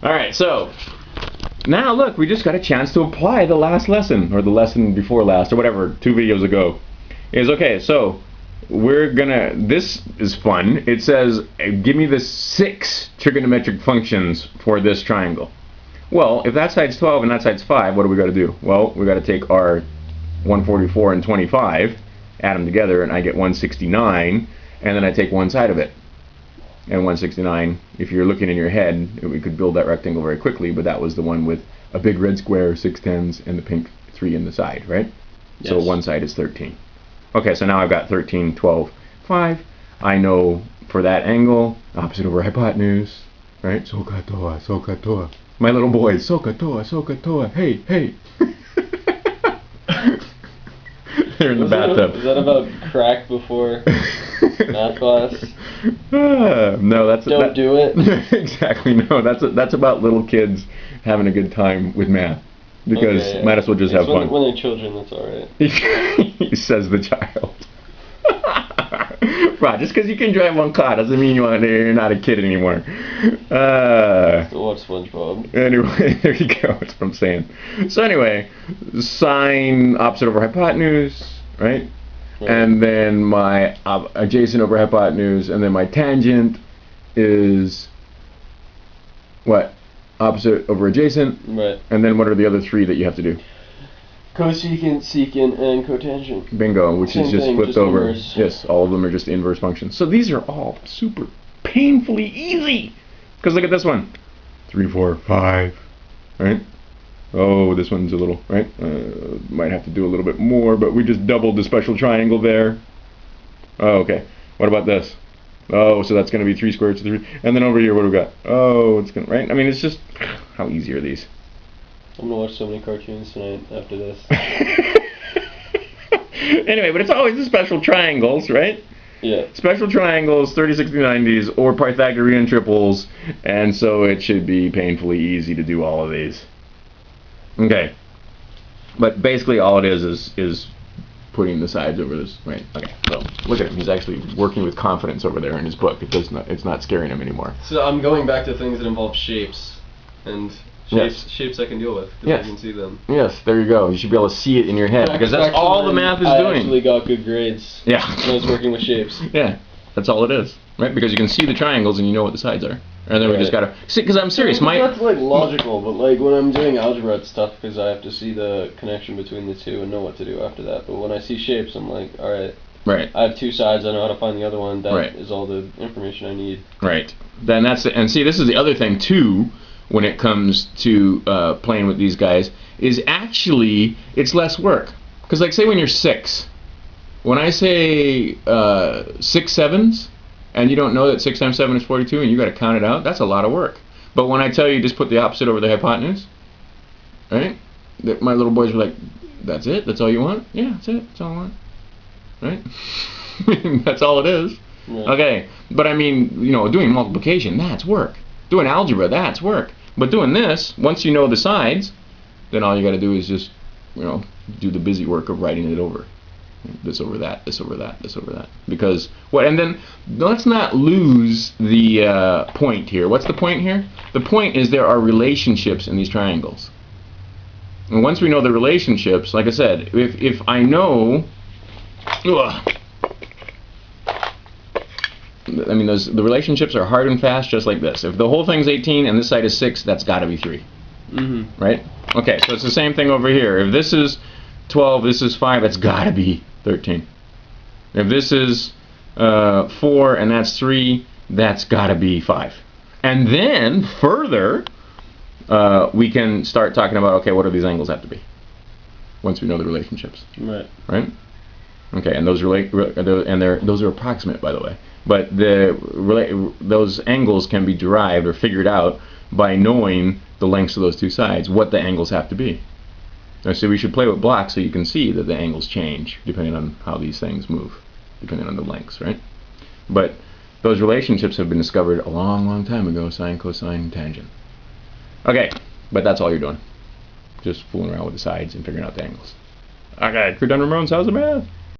Alright, so now look, we just got a chance to apply the last lesson, or the lesson before last, or whatever, 2 videos ago. Okay, so we're gonna, this is fun. It says, give me the 6 trigonometric functions for this triangle. Well, if that side's 12 and that side's 5, what do we got to do? Well, we got to take our 144 and 25, add them together, and I get 169, and then I take one side of it. And 169, if you're looking in your head, we could build that rectangle very quickly, but that was the one with a big red square, 6 tens, and the pink 3 in the side, right? Yes. So one side is 13. Okay, so now I've got 13, 12, 5. I know for that angle, opposite over hypotenuse, right? Sokatoa, sokatoa. My little boys, sokatoa, sokatoa, hey, hey. They're in the bathtub. Is that about crack before math class? No, that's don't do it. Exactly, no. That's about little kids having a good time with math, because okay, yeah. Might as well just have fun. When they're children, that's all right. He says the child. Right, just because you can drive one car doesn't mean you're not a kid anymore. Still watch SpongeBob. Anyway, there you go. That's what I'm saying. So anyway, sine opposite over hypotenuse, right? And then my adjacent over hypotenuse, and then my tangent is what? Opposite over adjacent. Right. And then what are the other 3 that you have to do? Cosecant, secant, and cotangent. Bingo, which is just flipped over. Inverse. Yes, all of them are just inverse functions. So these are all super painfully easy. Because look at this one. 3, 4, 5. Right? Oh, this one's a little, right? Might have to do a little bit more, but we just doubled the special triangle there. Oh, okay. What about this? Oh, so that's going to be 3 squared to 3. And then over here, what do we got? Oh, it's going to, right? I mean, it's just, how easy are these? I'm going to watch so many cartoons tonight after this. Anyway, but it's always the special triangles, right? Yeah. Special triangles, 30, 60, 90s, or Pythagorean triples, and so it should be painfully easy to do all of these. Okay. But basically all it is putting the sides over this, right? Okay, so look at him. He's actually working with confidence over there in his book. It's not scaring him anymore. So I'm going back to things that involve shapes, and shapes I can deal with, because I can see them. Yes, there you go. You should be able to see it in your head, because that's all the math is doing. I actually got good grades when I was working with shapes. Yeah, that's all it is, right? Because you can see the triangles and you know what the sides are. And then we just gotta see, because I'm serious. That's like logical, but like when I'm doing algebra, it's tough because I have to see the connection between the two and know what to do after that. But when I see shapes, I'm like, all right. Right. I have 2 sides. I know how to find the other one. That is all the information I need. Right. Then and see, this is the other thing too. When it comes to playing with these guys, is actually it's less work. Because like say when you're 6, when I say 6 sevens, and you don't know that 6 times 7 is 42, and you got to count it out, that's a lot of work. But when I tell you just put the opposite over the hypotenuse, right? My little boys were like, that's it? That's all you want? Yeah, that's it. That's all I want. Right? That's all it is. Yeah. Okay, but I mean, doing multiplication, that's work. Doing algebra, that's work. But doing this, once you know the sides, then all you got to do is just, do the busy work of writing it over. This over that, this over that, this over that. Because and then let's not lose the point here. What's the point here? The point is there are relationships in these triangles. And once we know the relationships, like I said, if I know, the relationships are hard and fast, just like this. If the whole thing's 18 and this side is 6, that's got to be 3. Mm-hmm. Right? Okay, so it's the same thing over here. If this is 12, this is 5, it's got to be 13. If this is 4 and that's 3, that's got to be 5. And then further, we can start talking about, okay, what do these angles have to be? Once we know the relationships. Right. Right? Okay, and those are approximate, by the way. But those angles can be derived or figured out by knowing the lengths of those 2 sides, what the angles have to be. So we should play with blocks so you can see that the angles change depending on how these things move, depending on the lengths, right? But those relationships have been discovered a long, long time ago, sine, cosine, tangent. Okay, but that's all you're doing. Just fooling around with the sides and figuring out the angles. Okay, Crewton Ramone's How's the Math?